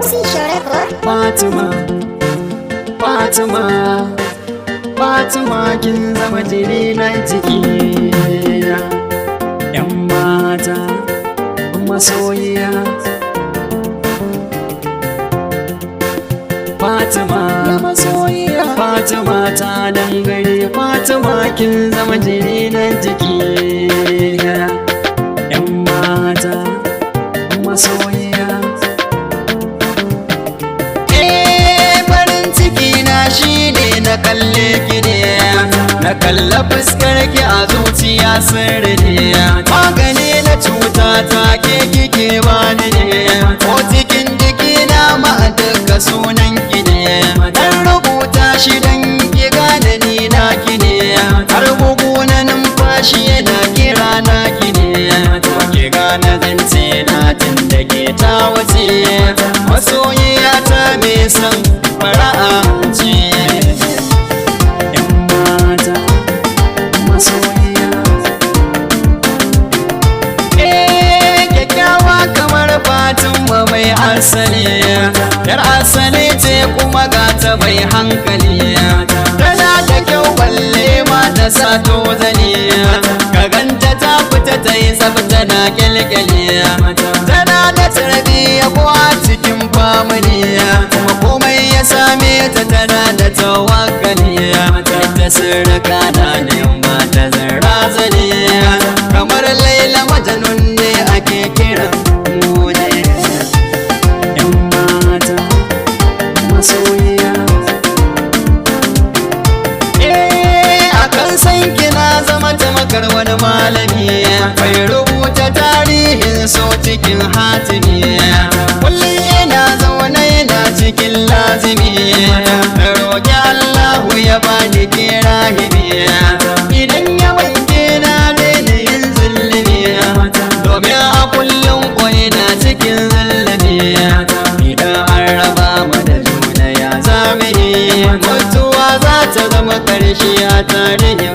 Fatima, Fatima, Fatima kin zama jini na jiki. Yan mata masoyiya Fatima, masoyiya Fatima ta dangare. Fatima kin zama jini na jiki. Yan mata masoyiya. Farin ciki na shine na kalle ki ne, na kalla fuskar ki a zuciya sirri ne. Magani na cuta ta ke kike bani ne, ko cikin jiki na ma duka sunan ki ne. Dan rubuta shi dan ki gane ni na ki ne, har bugu na numfashi yana kira na ki ne. To ki gane zance na tun da ke ta wuce, masoyiya ta me san fara'a ce. Yan mata masoyiya. Kyakkyawa kamar Fatima mai asali, yar asali ce kuma gata mai hankali. Tana da kyau balle ma ta sa tozali, ka ganta ta fita ta yi tsafta na kyalkyali. Tana da tarbiyya ko a cikin famili, kuma komai ya same ta tana da tawakkali. Ita sirrika na ne ba ta zarra zane, kamar Laila Majnun ne ake kiran mu ne. Yan mata masoyiya. Akan san kina zama tamakar wani malami, bai rubuta tarihin so cikin hatimi. Kullum yana zaune yana cikin lazimi, na roƙi Allahu ya bani ke rahimi. Idan ya wanke na daina yin zulumi, domin a kullum kwai na cikin zulumi. Idan an raba mu da juna ya zama mutuwa za ta zama ƙarshe a tarihi.